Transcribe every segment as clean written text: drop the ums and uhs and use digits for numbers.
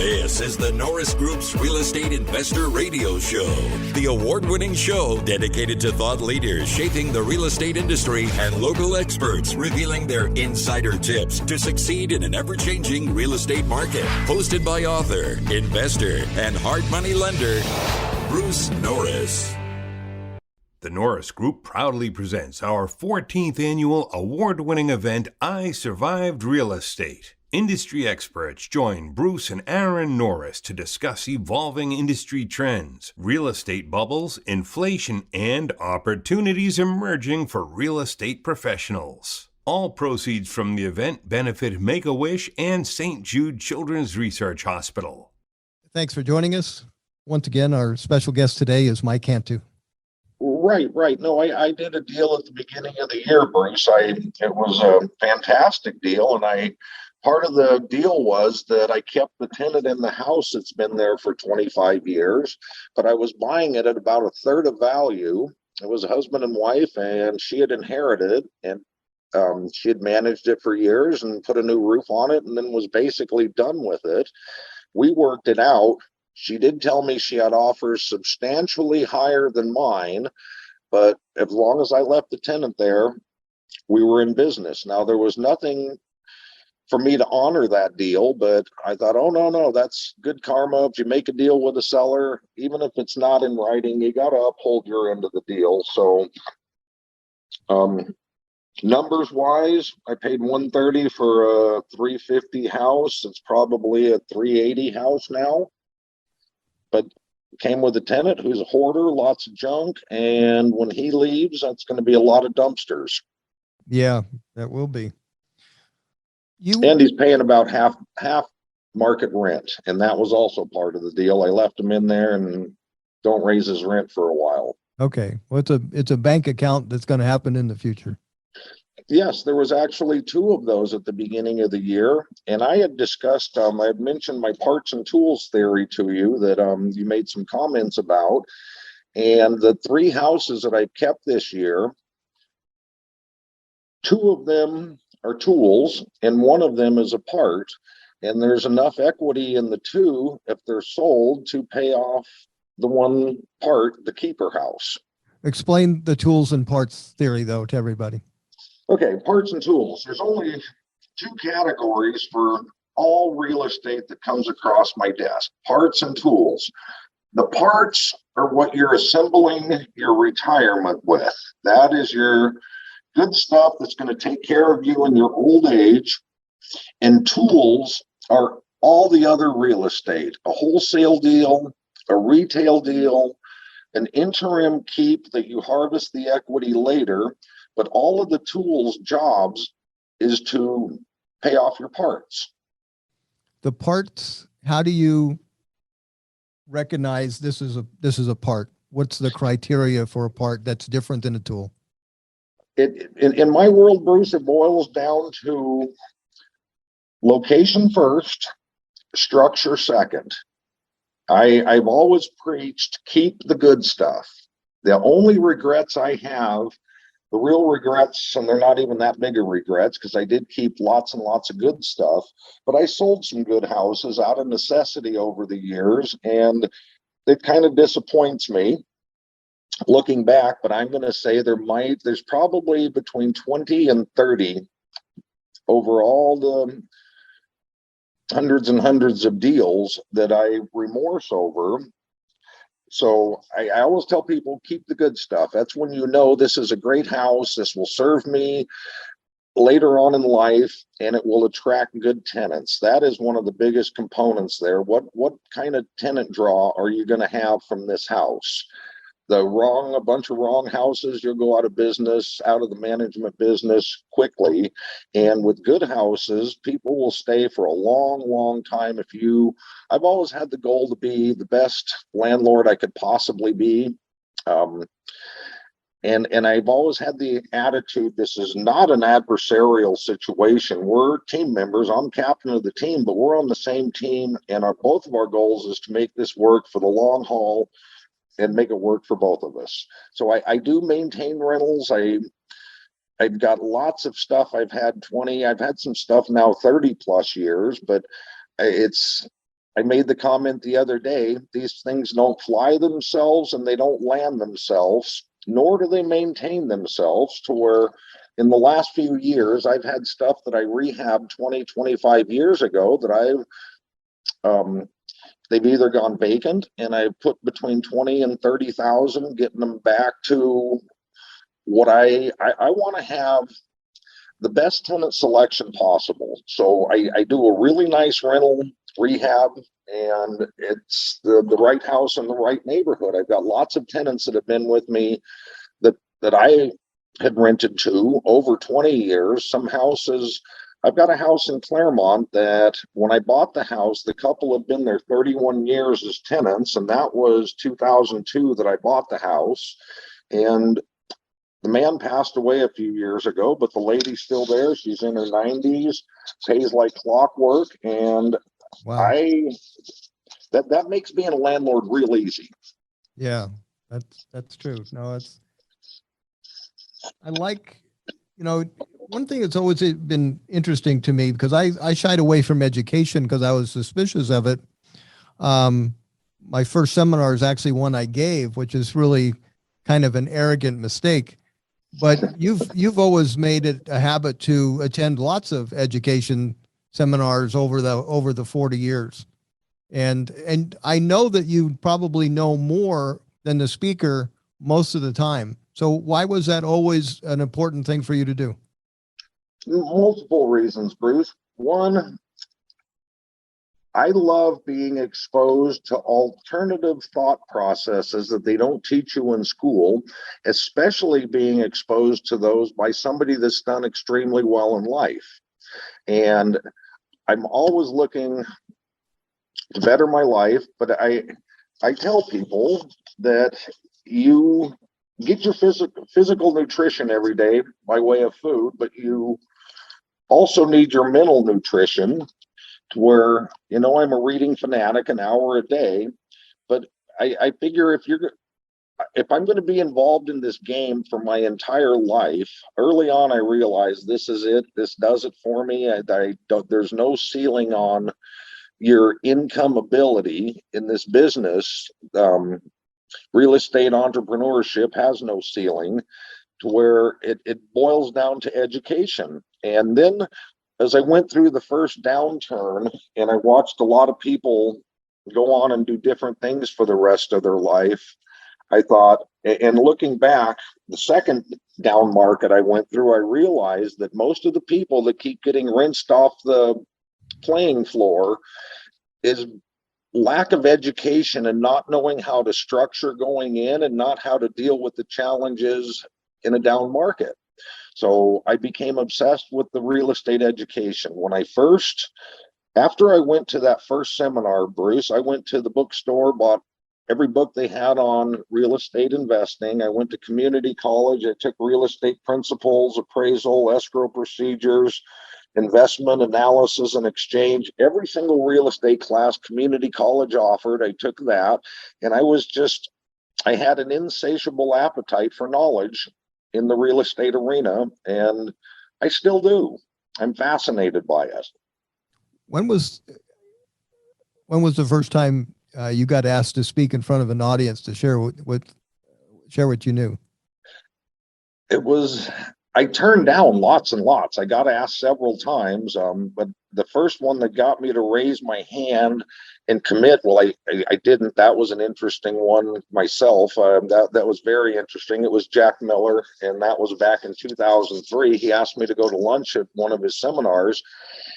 This is the Norris Group's Real Estate Investor Radio Show, the award-winning show dedicated to thought leaders shaping the real estate industry and local experts revealing their insider tips to succeed in an ever-changing real estate market. Hosted by author, investor, and hard money lender, Bruce Norris. The Norris Group proudly presents our 14th annual award-winning event, I Survived Real Estate. Industry experts join Bruce and Aaron Norris to discuss evolving industry trends, real estate bubbles, inflation, and opportunities emerging for real estate professionals. All proceeds from the event benefit Make-A-Wish and St. Jude Children's Research Hospital. Thanks for joining us. Once again, our special guest today is Mike Cantu. Right. No, I did a deal at the beginning of the year, Bruce. It was a fantastic deal, and part of the deal was that I kept the tenant in the house that's been there for 25 years, but I was buying it at about a third of value. It was a husband and wife, and she had inherited it, and she had managed it for years and put a new roof on it and then was basically done with it. We worked it out. She did tell me she had offers substantially higher than mine, but as long as I left the tenant there, we were in business. Now, there was nothing for me to honor that deal, but I thought, oh, no, that's good karma. If you make a deal with a seller, even if it's not in writing, you got to uphold your end of the deal. So numbers wise, I paid $130 for a $350 house. It's probably a $380 house now, but came with a tenant who's a hoarder, lots of junk, and when he leaves, that's going to be a lot of dumpsters. Yeah, that will be. And he's paying about half market rent, and that was also part of the deal. I left him in there and don't raise his rent for a while. Okay, well, it's a bank account that's going to happen in the future. Yes, there was actually 2 of those at the beginning of the year, and I had discussed, I had mentioned my parts and tools theory to you that you made some comments about, and the 3 houses that I kept this year, 2 of them are tools and 1 of them is a part, and there's enough equity in the 2 if they're sold to pay off the 1 part, the keeper house. Explain the tools and parts theory though to everybody. Okay, parts and tools. There's only 2 categories for all real estate that comes across my desk: parts and tools. The parts are what you're assembling your retirement with. That is your good stuff that's going to take care of you in your old age. And tools are all the other real estate: a wholesale deal, a retail deal, an interim keep that you harvest the equity later. But all of the tools jobs is to pay off your parts. The parts, how do you recognize this is a part? What's the criteria for a part that's different than a tool? In my world, Bruce, it boils down to location first, structure second. I've always preached keep the good stuff. The only regrets I have, the real regrets, and they're not even that big of regrets because I did keep lots and lots of good stuff, but I sold some good houses out of necessity over the years, and it kind of disappoints me looking back, but I'm going to say there's probably between 20 and 30 over all the hundreds and hundreds of deals that I remorse over. So I always tell people, keep the good stuff. That's when you know this is a great house. This will serve me later on in life, and it will attract good tenants. That is one of the biggest components there. What kind of tenant draw are you going to have from this house? A bunch of wrong houses, you'll go out of business, out of the management business quickly. And with good houses, people will stay for a long, long time. I've always had the goal to be the best landlord I could possibly be. And I've always had the attitude, this is not an adversarial situation. We're team members. I'm captain of the team, but we're on the same team. And both of our goals is to make this work for the long haul and make it work for both of us. So I do maintain rentals. I've got lots of stuff. I've had some stuff now 30 plus years, but it's I made the comment the other day, these things don't fly themselves and they don't land themselves, nor do they maintain themselves, to where in the last few years, I've had stuff that I rehabbed 20, 25 years ago that they've either gone vacant, and I put between 20 and 30,000 getting them back to what I want to have the best tenant selection possible. So I do a really nice rental rehab, and it's the right house in the right neighborhood. I've got lots of tenants that have been with me that I had rented to over 20 years. Some houses, I've got a house in Claremont that when I bought the house, the couple had been there 31 years as tenants, and that was 2002 that I bought the house. And the man passed away a few years ago, but the lady's still there. She's in her 90s, pays like clockwork, and Wow. That makes being a landlord real easy. Yeah, that's true. No, I like, one thing that's always been interesting to me, because I shied away from education because I was suspicious of it. My first seminar is actually one I gave, which is really kind of an arrogant mistake. But you've always made it a habit to attend lots of education seminars over the 40 years. And I know that you probably know more than the speaker most of the time. So why was that always an important thing for you to do? Multiple reasons, Bruce. One, I love being exposed to alternative thought processes that they don't teach you in school, especially being exposed to those by somebody that's done extremely well in life. And I'm always looking to better my life, but I tell people that you get your physical nutrition every day by way of food, but you also need your mental nutrition, to where, I'm a reading fanatic, an hour a day, but I figure if I'm going to be involved in this game for my entire life, early on I realized this is it. This does it for me. There's no ceiling on your income ability in this business. Real estate entrepreneurship has no ceiling, to where it boils down to education. And then as I went through the first downturn and I watched a lot of people go on and do different things for the rest of their life, I thought, and looking back, the second down market I went through, I realized that most of the people that keep getting rinsed off the playing floor is lack of education and not knowing how to structure going in and not how to deal with the challenges in a down market. So I became obsessed with the real estate education. After I went to that first seminar, Bruce, I went to the bookstore, bought every book they had on real estate investing. I went to community college. I took real estate principles, appraisal, escrow procedures, investment analysis and exchange. Every single real estate class community college offered, I took that. And I had an insatiable appetite for knowledge in the real estate arena, and I still do. I'm fascinated by it. When was the first time you got asked to speak in front of an audience to share what you knew? I turned down lots and lots. I got asked several times, but the first one that got me to raise my hand and commit, well, I didn't. That was an interesting one myself. That was very interesting. It was Jack Miller, and that was back in 2003. He asked me to go to lunch at one of his seminars,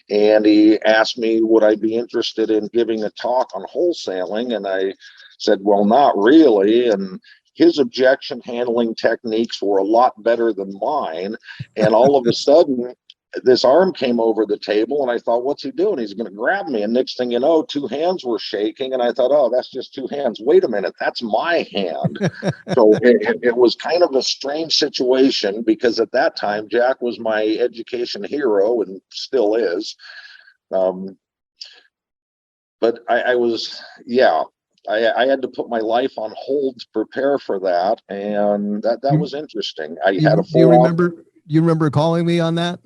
and he asked me would I be interested in giving a talk on wholesaling, and I said, well, not really. And his objection handling techniques were a lot better than mine. And all of a sudden, this arm came over the table, and I thought, what's he doing? He's going to grab me. And next thing you know, two hands were shaking. And I thought, oh, that's just two hands. Wait a minute, that's my hand. So it was kind of a strange situation, because at that time, Jack was my education hero and still is. But I had to put my life on hold to prepare for that, and that was interesting. I had a Do you remember calling me on that?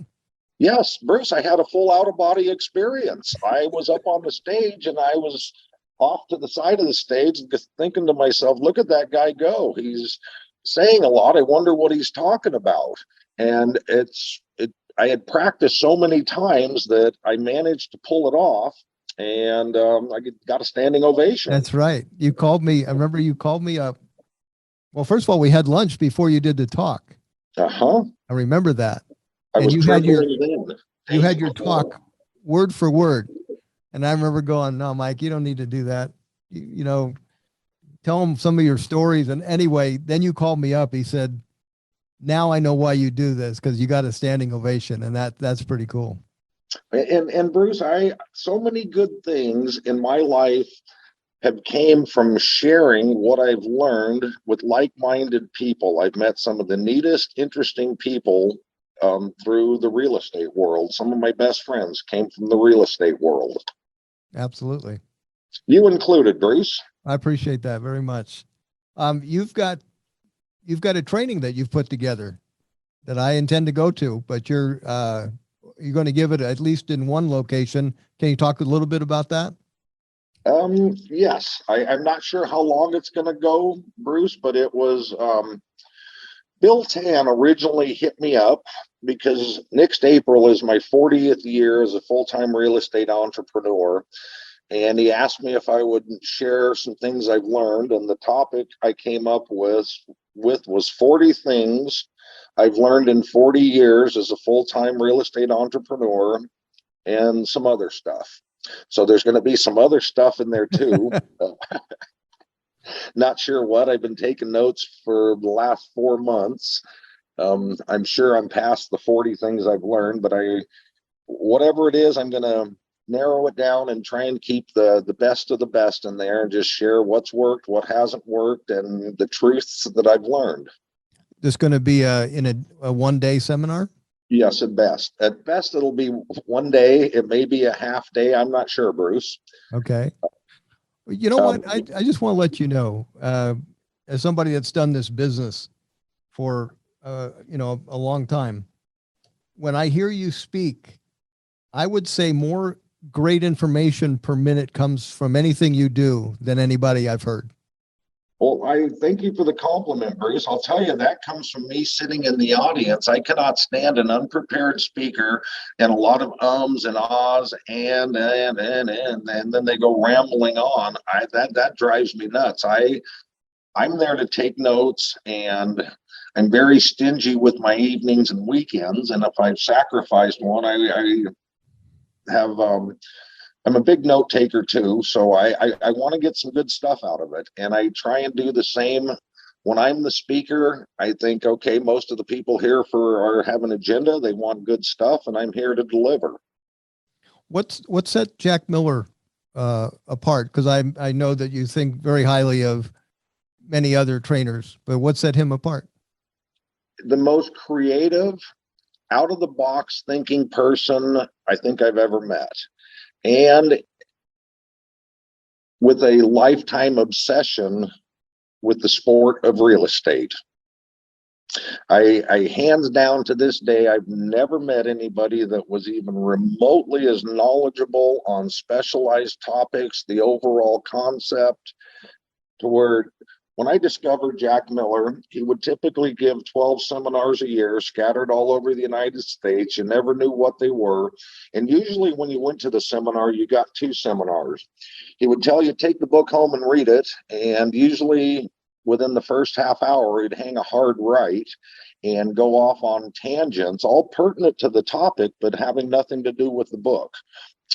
Yes, Bruce, I had a full out of body experience. I was up on the stage and I was off to the side of the stage just thinking to myself, look at that guy go. He's saying a lot. I wonder what he's talking about. And I had practiced so many times that I managed to pull it off, and I got a standing ovation. That's right. You called me. I remember you called me up. Well, first of all, we had lunch before you did the talk. Uh-huh. I remember that. I And was you had your trembling then. you had your talk word for word. And I remember going, no, Mike, you don't need to do that. You know, tell them some of your stories. And anyway, then you called me up. He said, now I know why you do this, because you got a standing ovation. And that's pretty cool. And Bruce, so many good things in my life have came from sharing what I've learned with like-minded people. I've met some of the neatest, interesting people through the real estate world. Some of my best friends came from the real estate world. Absolutely. You included, Bruce. I appreciate that very much. You've got a training that you've put together that I intend to go to, but you're going to give it at least in one location. Can you talk a little bit about that? Yes, I'm not sure how long it's going to go, Bruce, but it was Bill Tan originally hit me up because next April is my 40th year as a full-time real estate entrepreneur. And he asked me if I would share some things I've learned. And the topic I came up with was 40 things I've learned in 40 years as a full-time real estate entrepreneur and some other stuff. So there's going to be some other stuff in there too. Not sure what. I've been taking notes for the last 4 months. I'm sure I'm past the 40 things I've learned, but whatever it is, I'm going to narrow it down and try and keep the best of the best in there and just share what's worked, what hasn't worked, and the truths that I've learned. This going to be in a one-day seminar? Yes, at best. At best, it'll be one day. It may be a half day. I'm not sure, Bruce. Okay. You know what? I just want to let you know, as somebody that's done this business for, a long time, when I hear you speak, I would say more great information per minute comes from anything you do than anybody I've heard. Well, I thank you for the compliment, Bruce. I'll tell you, that comes from me sitting in the audience. I cannot stand an unprepared speaker and a lot of ums and ahs and then they go rambling on. That drives me nuts. I'm there to take notes, and I'm very stingy with my evenings and weekends. And if I've sacrificed one, I have I'm a big note taker too, so I want to get some good stuff out of it. And I try and do the same when I'm the speaker. I think, okay, most of the people here have an agenda. They want good stuff, and I'm here to deliver. What's set Jack Miller apart? Because I know that you think very highly of many other trainers, but what set him apart? The most creative, out of the box thinking person I think I've ever met. And with a lifetime obsession with the sport of real estate. I hands down to this day, I've never met anybody that was even remotely as knowledgeable on specialized topics, the overall concept, to where when I discovered Jack Miller, he would typically give 12 seminars a year scattered all over the United States. You never knew what they were. And usually when you went to the seminar, you got 2 seminars. He would tell you, take the book home and read it. And usually within the first half hour, he'd hang a hard right and go off on tangents, all pertinent to the topic, but having nothing to do with the book.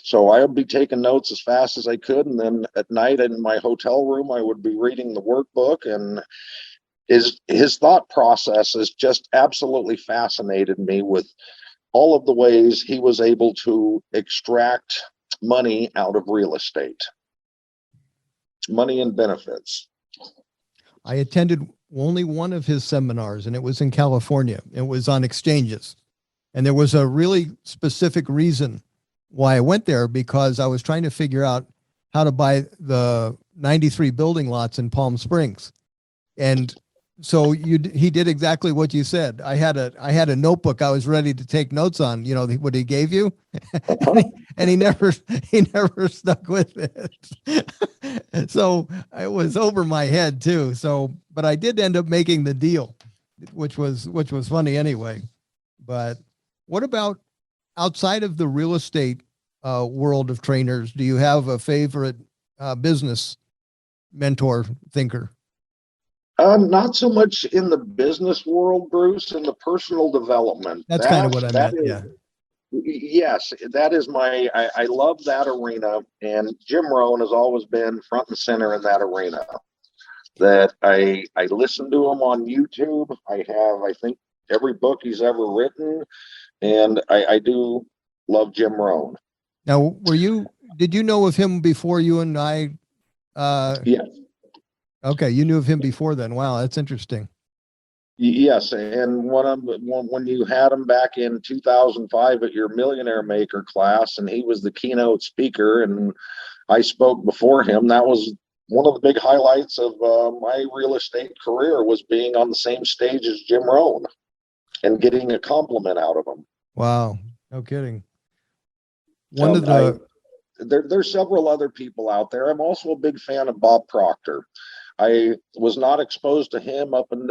So I would be taking notes as fast as I could. And then at night in my hotel room, I would be reading the workbook. And his thought process has just absolutely fascinated me with all of the ways he was able to extract money out of real estate, money and benefits. I attended only one of his seminars, and it was in California. It was on exchanges. And there was a really specific reason why I went there, because I was trying to figure out how to buy the 93 building lots in Palm Springs. And He did exactly what you said. I had a notebook I was ready to take notes on, what he gave you. And he never stuck with it. So it was over my head too. But I did end up making the deal, which was funny anyway. But what about outside of the real estate world of trainers? Do you have a favorite business mentor thinker? Not so much in the business world, Bruce, in the personal development. That's kind of what I meant. Yeah. Yes, that is I love that arena. And Jim Rohn has always been front and center in that arena. That I listen to him on YouTube. I think, every book he's ever written. And I do love Jim Rohn. Now, did you know of him before you and I? Yes. Okay, you knew of him before then. Wow, that's interesting. Yes, and when you had him back in 2005 at your Millionaire Maker class, and he was the keynote speaker, and I spoke before him, that was one of the big highlights of my real estate career, was being on the same stage as Jim Rohn and getting a compliment out of him. Wow, no kidding. There's several other people out there. I'm also a big fan of Bob Proctor. I was not exposed to him up in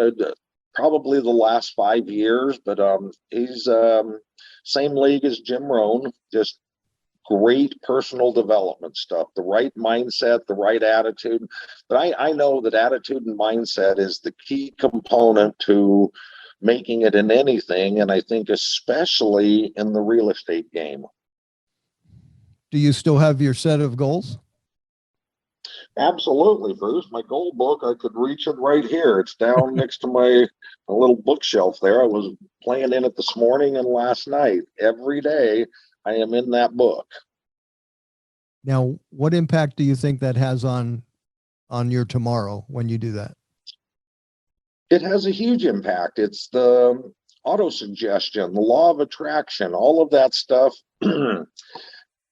probably the last 5 years, but he's same league as Jim Rohn, just great personal development stuff, the right mindset, the right attitude. But I know that attitude and mindset is the key component to making it in anything, and I think especially in the real estate game. Do you still have your set of goals? Absolutely, Bruce. My goal book, I could reach it right here. It's down next to my little bookshelf there. I was playing in it this morning and last night. Every day I am in that book. Now, what impact do you think that has on your tomorrow when you do that? It has a huge impact. It's the auto-suggestion, the law of attraction, all of that stuff.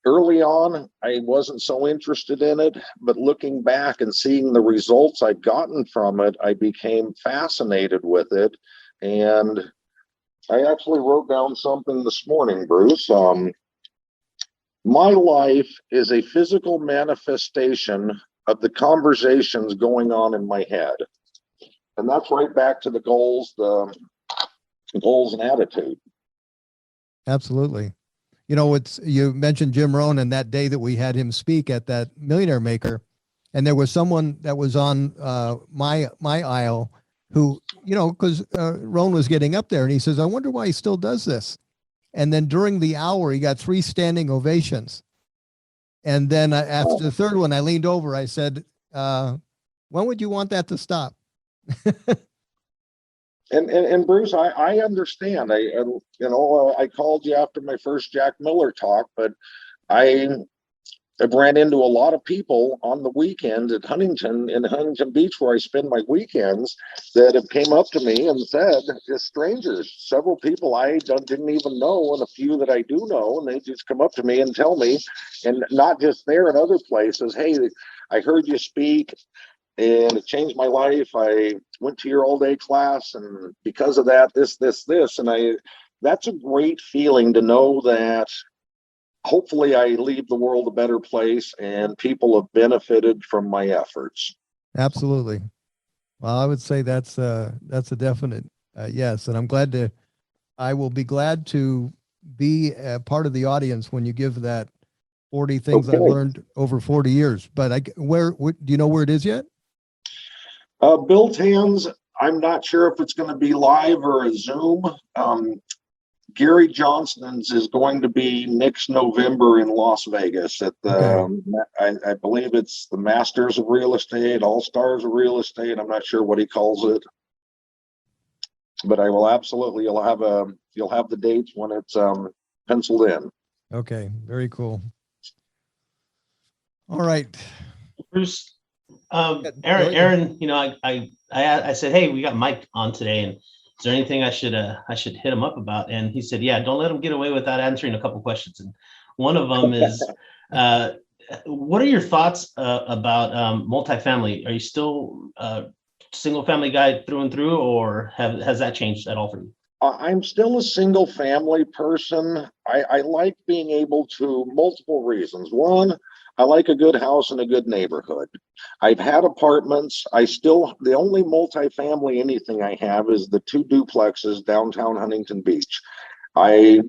Early on, I wasn't so interested in it, but looking back and seeing the results I'd gotten from it, I became fascinated with it. And I actually wrote down something this morning, Bruce. My life is a physical manifestation of the conversations going on in my head. And that's right back to the goals and attitude. Absolutely. You mentioned Jim Rohn and that day that we had him speak at that Millionaire Maker, and there was someone that was on my aisle who, because Rohn was getting up there, and he says, "I wonder why he still does this." And then during the hour, he got 3 standing ovations. And then after the third one, I leaned over. I said, "When would you want that to stop?" And Bruce, I understand. I called you after my first Jack Miller talk, but I've ran into a lot of people on the weekend in Huntington Beach, where I spend my weekends, that have came up to me and said, just strangers, several people I didn't even know, and a few that I do know, and they just come up to me and tell me, and not just there, in other places, "Hey, I heard you speak, and it changed my life. I went to your all-day class, and because of that, this. And that's a great feeling to know that hopefully I leave the world a better place and people have benefited from my efforts." Absolutely. Well, I would say that's a definite yes. And I will be glad to be a part of the audience when you give that 40 things I've learned over 40 years. But do you know where it is yet? Bill Tan's, I'm not sure if it's going to be live or a Zoom. Gary Johnston's is going to be next November in Las Vegas at I believe it's the Masters of Real Estate, All Stars of Real Estate. I'm not sure what he calls it, but I will absolutely, you'll have the dates when it's penciled in. Okay, very cool. All right, Bruce. Aaron, I said, "Hey, we got Mike on today, and is there anything I should hit him up about?" And he said, "Yeah, don't let him get away without answering a couple questions." And one of them is, what are your thoughts about multifamily? Are you still single family guy through and through, or has that changed at all for you? I'm still a single family person. I like being able to, multiple reasons. One, I like a good house in a good neighborhood. I've had apartments. The only multifamily anything I have is the 2 duplexes downtown Huntington Beach. I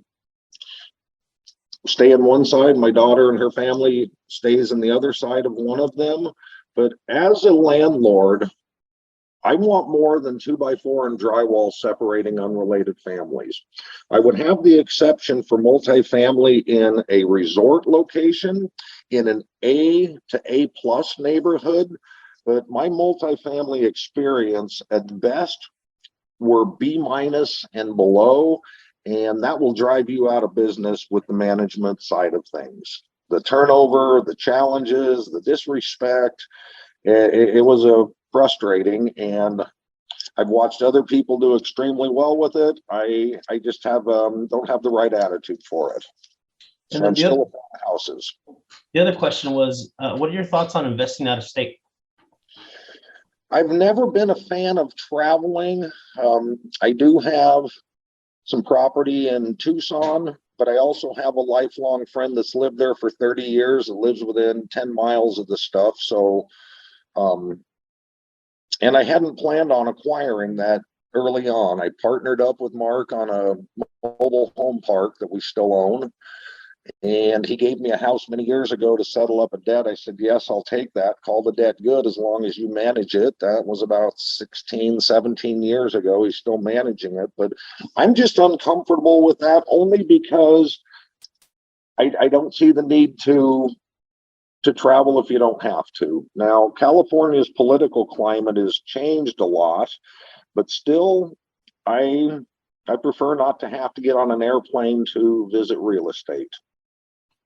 stay in one side. My daughter and her family stays in the other side of one of them. But as a landlord, I want more than 2x4 and drywall separating unrelated families. I would have the exception for multifamily in a resort location, in an A to A plus neighborhood, but my multifamily experience at best were B minus and below, and that will drive you out of business with the management side of things. The turnover, the challenges, the disrespect, it was a frustrating, and I've watched other people do extremely well with it. I just don't have the right attitude for it. So I'm still a fan of houses. The other question was, what are your thoughts on investing out of state? I've never been a fan of traveling. I do have some property in Tucson, but I also have a lifelong friend that's lived there for 30 years and lives within 10 miles of the stuff. So, and I hadn't planned on acquiring that early on. I partnered up with Mark on a mobile home park that we still own. And he gave me a house many years ago to settle up a debt. I said, yes, I'll take that. Call the debt good as long as you manage it. That was about 16, 17 years ago. He's still managing it. But I'm just uncomfortable with that only because I don't see the need to travel if you don't have to. Now, California's political climate has changed a lot, but still, I prefer not to have to get on an airplane to visit real estate.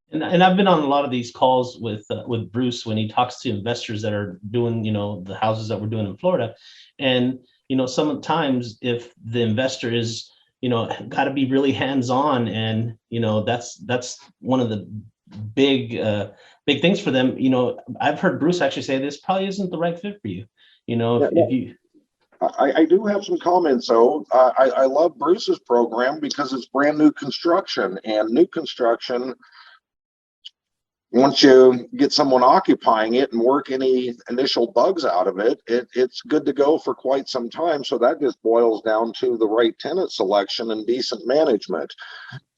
And I've been on a lot of these calls with Bruce when he talks to investors that are doing, the houses that we're doing in Florida. And, sometimes if the investor is, got to be really hands-on, and, that's one of the big things for them. I've heard Bruce actually say this probably isn't the right fit for you. If you. I do have some comments though. I love Bruce's program because it's brand new construction, and new construction, once you get someone occupying it and work any initial bugs out of it, it's good to go for quite some time. So that just boils down to the right tenant selection and decent management.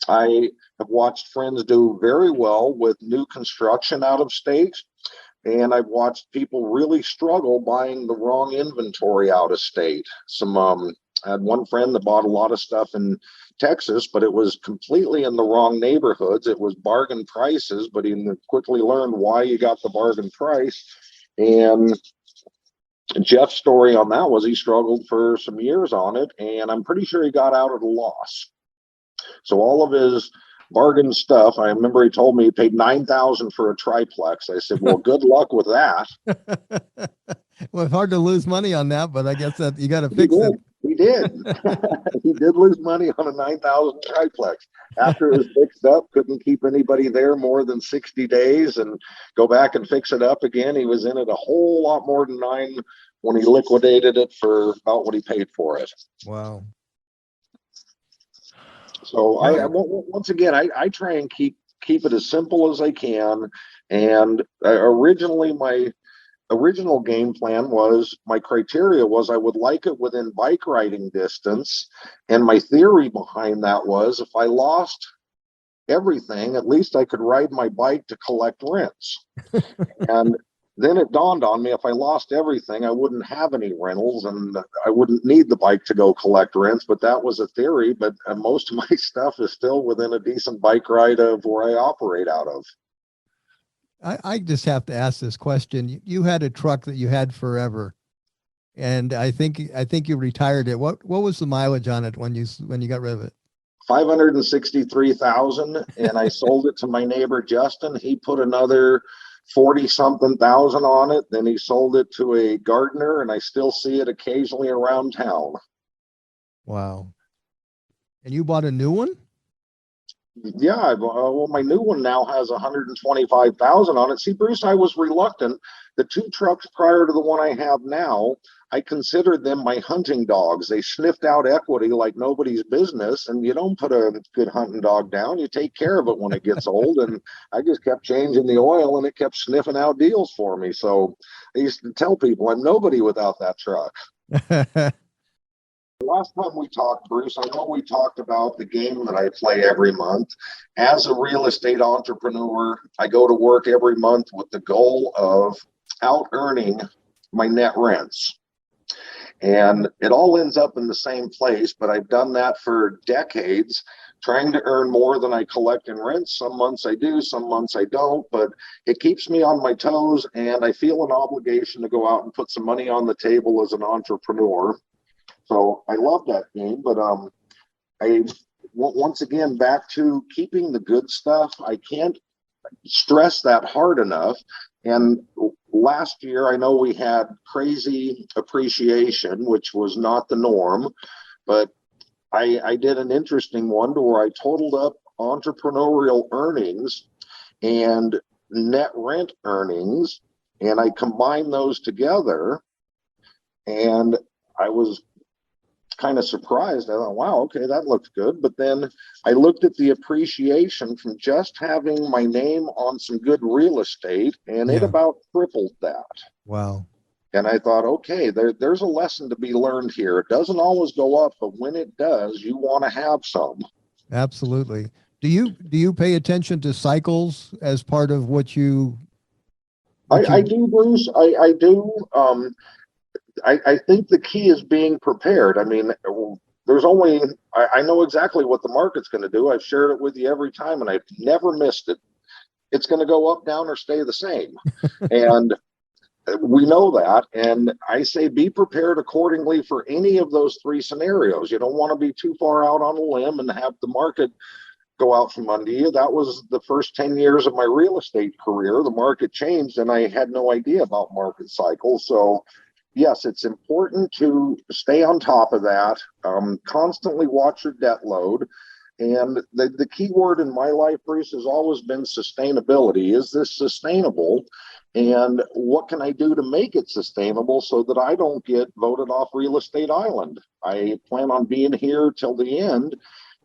I have watched friends do very well with new construction out of state, and I've watched people really struggle buying the wrong inventory out of state. I had one friend that bought a lot of stuff in Texas, but it was completely in the wrong neighborhoods. It was bargain prices, but he quickly learned why you got the bargain price. And Jeff's story on that was he struggled for some years on it, and I'm pretty sure he got out at a loss. So all of his bargain stuff, I remember he told me he paid $9,000 for a triplex. I said, well, good luck with that. Well, it's hard to lose money on that, but I guess that you got to fix it. He did. He did lose money on a $9,000 triplex. After it was fixed up, couldn't keep anybody there more than 60 days and go back and fix it up again. He was in it a whole lot more than $9,000 when he liquidated it for about what he paid for it. Wow. So once again, I try and keep it as simple as I can. And originally my original game plan was, my criteria was I would like it within bike riding distance. And my theory behind that was, if I lost everything, at least I could ride my bike to collect rents. And then it dawned on me, if I lost everything, I wouldn't have any rentals and I wouldn't need the bike to go collect rents. But that was a theory. But most of my stuff is still within a decent bike ride of where I operate out of. I just have to ask this question. You had a truck that you had forever, and I think you retired it. What was the mileage on it when you got rid of it? 563,000, and I sold it to my neighbor Justin. He put another 40-something thousand on it. Then he sold it to a gardener, and I still see it occasionally around town. Wow. And you bought a new one? Yeah, well, my new one now has 125,000 on it. See, Bruce, I was reluctant. The two trucks prior to the one I have now, I considered them my hunting dogs. They sniffed out equity like nobody's business, and you don't put a good hunting dog down. You take care of it when it gets old. And I just kept changing the oil, and it kept sniffing out deals for me. So I used to tell people I'm nobody without that truck. Last time we talked, Bruce, I know we talked about the game that I play every month. As a real estate entrepreneur, I go to work every month with the goal of out earning my net rents. And it all ends up in the same place, but I've done that for decades, trying to earn more than I collect in rents. Some months I do, some months I don't, but it keeps me on my toes, and I feel an obligation to go out and put some money on the table as an entrepreneur. So I love that game, but I once again back to keeping the good stuff. I can't stress that hard enough. And last year, I know we had crazy appreciation, which was not the norm, but I did an interesting one to where I totaled up entrepreneurial earnings and net rent earnings, and I combined those together, and I was kind of surprised. I thought, wow, okay, that looks good. But then I looked at the appreciation from just having my name on some good real estate, and it about tripled that. Wow. And I thought, okay, there's a lesson to be learned here. It doesn't always go up, but when it does, you want to have some. Absolutely. Do you pay attention to cycles as part of what you? I do, Bruce. I do. I think the key is being prepared. I mean, there's only, I know exactly what the market's going to do. I've shared it with you every time, and I've never missed it. It's going to go up, down, or stay the same. And we know that. And I say be prepared accordingly for any of those three scenarios. You don't want to be too far out on a limb and have the market go out from under you. That was the first 10 years of my real estate career. The market changed, and I had no idea about market cycles. So yes, it's important to stay on top of that, constantly watch your debt load. And the key word in my life, Bruce, has always been sustainability. Is this sustainable? And what can I do to make it sustainable so that I don't get voted off Real Estate Island? I plan on being here till the end.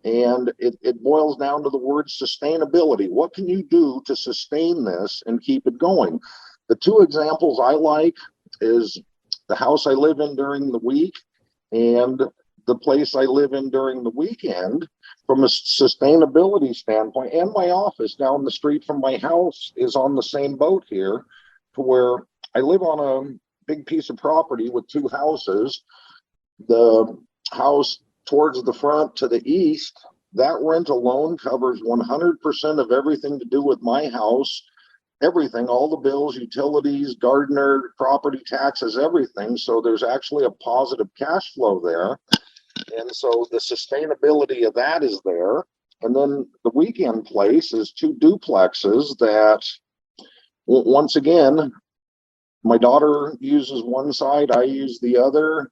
And it boils down to the word sustainability. What can you do to sustain this and keep it going? The two examples I like is the house I live in during the week and the place I live in during the weekend. From a sustainability standpoint, and my office down the street from my house is on the same boat here, to where I live on a big piece of property with two houses. The house towards the front to the east, that rent alone covers 100% of everything to do with my house. Everything, all the bills, utilities, gardener, property taxes, everything. So there's actually a positive cash flow there. And so the sustainability of that is there. And then the weekend place is two duplexes that, once again, my daughter uses one side, I use the other.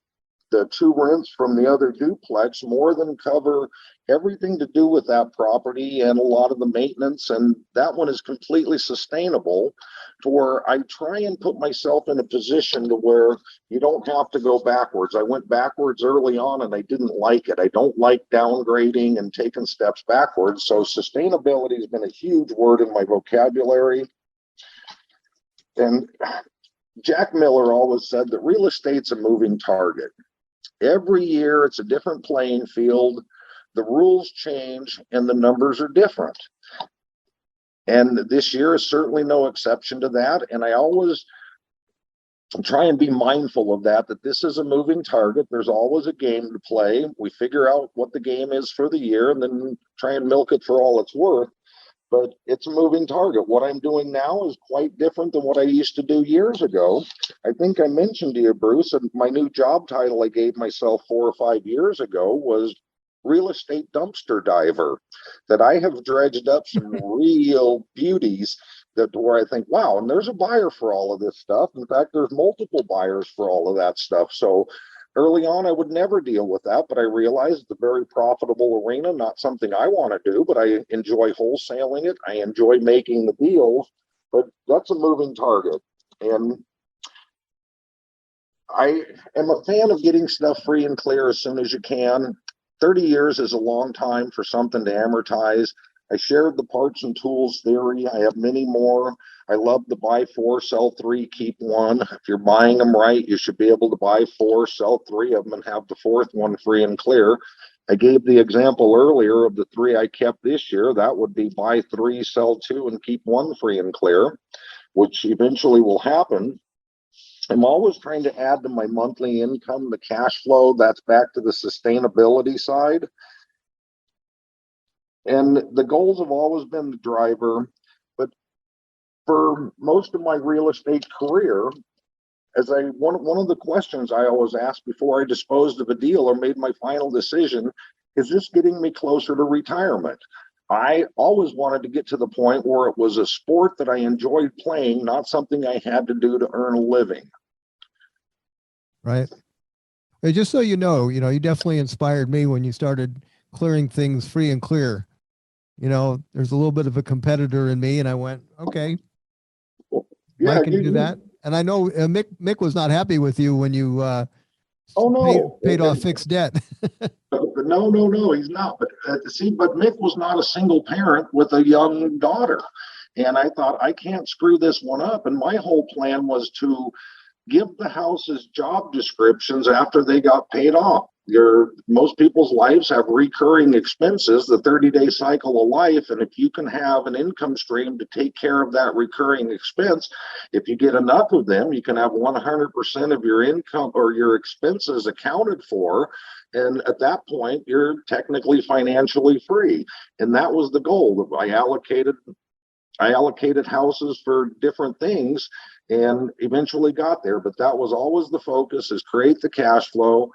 The two rents from the other duplex more than cover everything to do with that property and a lot of the maintenance. And that one is completely sustainable, to where I try and put myself in a position to where you don't have to go backwards. I went backwards early on and I didn't like it. I don't like downgrading and taking steps backwards. So sustainability has been a huge word in my vocabulary. And Jack Miller always said that real estate's a moving target. Every year it's a different playing field. The rules change and the numbers are different. And this year is certainly no exception to that. And I always try and be mindful of that this is a moving target. There's always a game to play. We figure out what the game is for the year and then try and milk it for all it's worth. But it's a moving target. What I'm doing now is quite different than what I used to do years ago. I think I mentioned to you, Bruce, and my new job title I gave myself 4 or 5 years ago was real estate dumpster diver. That I have dredged up some real beauties that where I think, wow, and there's a buyer for all of this stuff. In fact, there's multiple buyers for all of that stuff. So early on, I would never deal with that, but I realized it's a very profitable arena, not something I want to do, but I enjoy wholesaling it. I enjoy making the deals, but that's a moving target. And I am a fan of getting stuff free and clear as soon as you can. 30 years is a long time for something to amortize. I shared the parts and tools theory. I have many more. I love to buy 4, sell 3, keep 1. If you're buying them right, you should be able to buy 4, sell 3 of them, and have the 4th one free and clear. I gave the example earlier of the 3 I kept this year. That would be buy 3, sell 2, and keep 1 free and clear, which eventually will happen. I'm always trying to add to my monthly income, the cash flow. That's back to the sustainability side. And the goals have always been the driver. But for most of my real estate career, one of the questions I always ask before I disposed of a deal or made my final decision, is this getting me closer to retirement? I always wanted to get to the point where it was a sport that I enjoyed playing, not something I had to do to earn a living. Right. Hey, just so you know, you definitely inspired me when you started clearing things free and clear. There's a little bit of a competitor in me, and I went, okay, Yeah, Mike can do that. And I know Mick was not happy with you when you paid off fixed debt. No, he's not. But but Mick was not a single parent with a young daughter. And I thought, I can't screw this one up. And my whole plan was to give the houses job descriptions after they got paid off. Most people's lives have recurring expenses, the 30-day cycle of life. And if you can have an income stream to take care of that recurring expense, if you get enough of them, you can have 100% of your income or your expenses accounted for. And at that point, you're technically financially free. And that was the goal. I allocated houses for different things and eventually got there. But that was always the focus, is create the cash flow.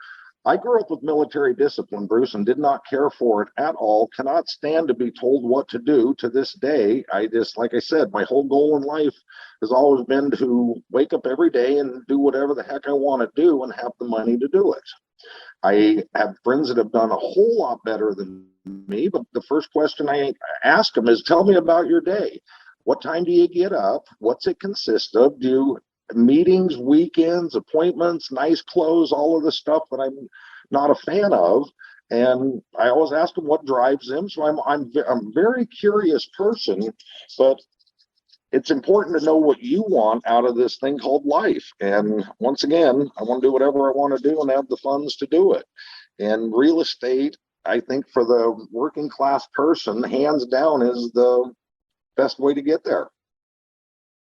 I grew up with military discipline, Bruce, and did not care for it at all. Cannot stand to be told what to do to this day. Like I said, my whole goal in life has always been to wake up every day and do whatever the heck I want to do and have the money to do it. I have friends that have done a whole lot better than me, but the first question I ask them is, tell me about your day. What time do you get up? What's it consist of? Do you meetings, weekends, appointments, nice clothes, all of the stuff that I'm not a fan of? And I always ask them what drives them. So I'm a very curious person, but it's important to know what you want out of this thing called life. And once again, I want to do whatever I want to do and have the funds to do it. And real estate, I think for the working class person, hands down, is the best way to get there.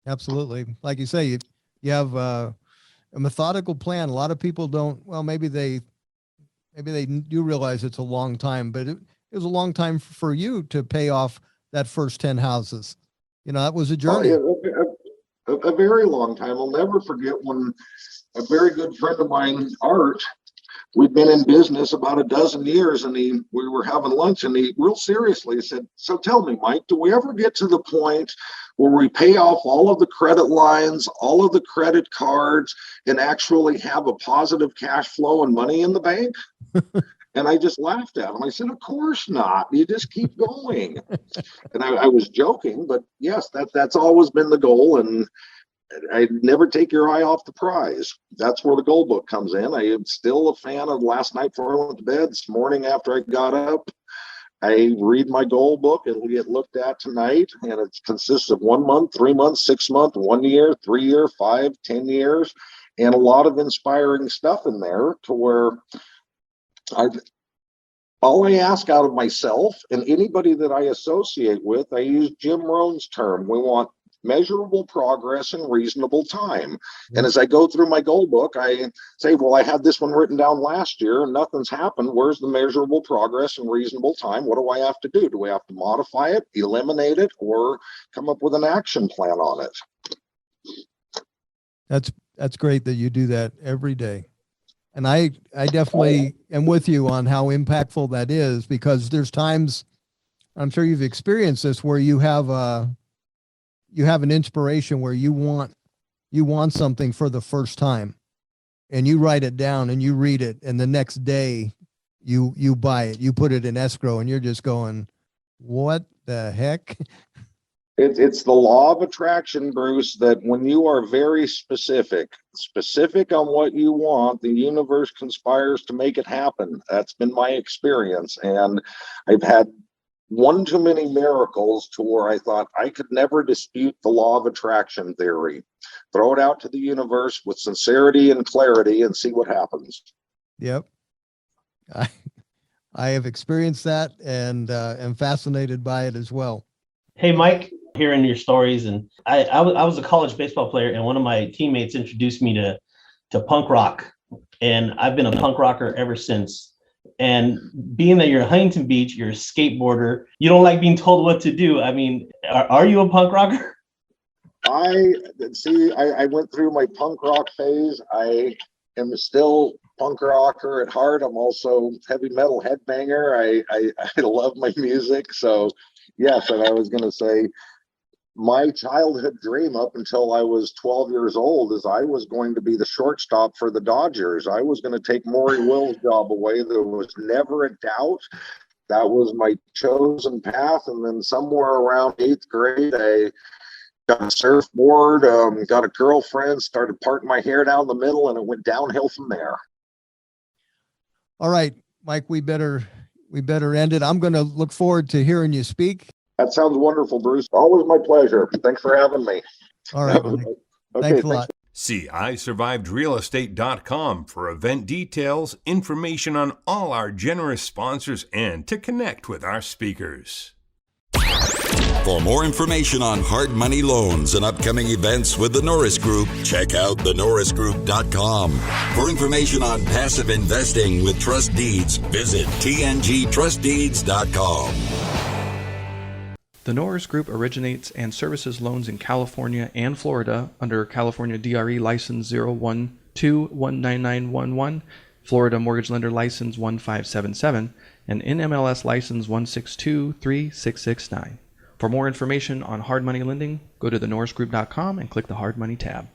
Absolutely. Like you say, you have a methodical plan. A lot of people don't. Well, maybe they do realize it's a long time, but it was a long time for you to pay off that first 10 houses. That was a journey. A very long time. I'll never forget when a very good friend of mine, Art, we'd been in business about a dozen years, and we were having lunch, and he real seriously said, so tell me, Mike, do we ever get to the point where we pay off all of the credit lines, all of the credit cards, and actually have a positive cash flow and money in the bank? And I just laughed at him. I said, of course not. You just keep going. And I was joking, but yes, that's always been the goal. And I never take your eye off the prize. That's where the goal book comes in. I am still a fan of last night before I went to bed. This morning after I got up, I read my goal book. It'll get looked at tonight, and it consists of 1 month, 3 months, 6 months, 1 year, 3 year, 5, 10 years, and a lot of inspiring stuff in there to where all I ask out of myself and anybody that I associate with, I use Jim Rohn's term. We want measurable progress in reasonable time. And as I go through my goal book, I say, well, I had this one written down last year and nothing's happened. Where's the measurable progress in reasonable time? What do I have to do? Do I have to modify it, eliminate it, or come up with an action plan on it? That's great that you do that every day. And I definitely am with you on how impactful that is, because there's times, I'm sure you've experienced this, where you have an inspiration where you want something for the first time. and you write it down and you read it, and the next day you buy it, you put it in escrow, and you're just going, what the heck? It's the law of attraction, Bruce, that when you are very specific on what you want, the universe conspires to make it happen. That's been my experience. And I've had one too many miracles to where I thought I could never dispute the law of attraction theory. Throw it out to the universe with sincerity and clarity and see what happens. Yep. I have experienced that and am fascinated by it as well. Hey, Mike, hearing your stories, and I was a college baseball player, and one of my teammates introduced me to punk rock, and I've been a punk rocker ever since. And being that you're in Huntington Beach, you're a skateboarder, you don't like being told what to do. I mean, are you a punk rocker? I went through my punk rock phase. I am still punk rocker at heart. I'm also heavy metal headbanger. I love my music. So yes, and I was going to say, my childhood dream up until I was 12 years old is I was going to be the shortstop for the Dodgers. I was going to take Maury Will's job away. There was never a doubt. That was my chosen path. And then somewhere around 8th grade, I got a surfboard, got a girlfriend, started parting my hair down the middle, and it went downhill from there. All right, Mike, we better end it. I'm going to look forward to hearing you speak. That sounds wonderful, Bruce. Always my pleasure. Thanks for having me. All right, Mike. Thanks a lot. See isurvivedrealestate.com for event details, information on all our generous sponsors, and to connect with our speakers. For more information on hard money loans and upcoming events with the Norris Group, check out thenorrisgroup.com. For information on passive investing with trust deeds, visit tngtrustdeeds.com. The Norris Group originates and services loans in California and Florida under California DRE License 012-19911, Florida Mortgage Lender License 1577, and NMLS License 1623669. For more information on hard money lending, go to thenorrisgroup.com and click the Hard Money tab.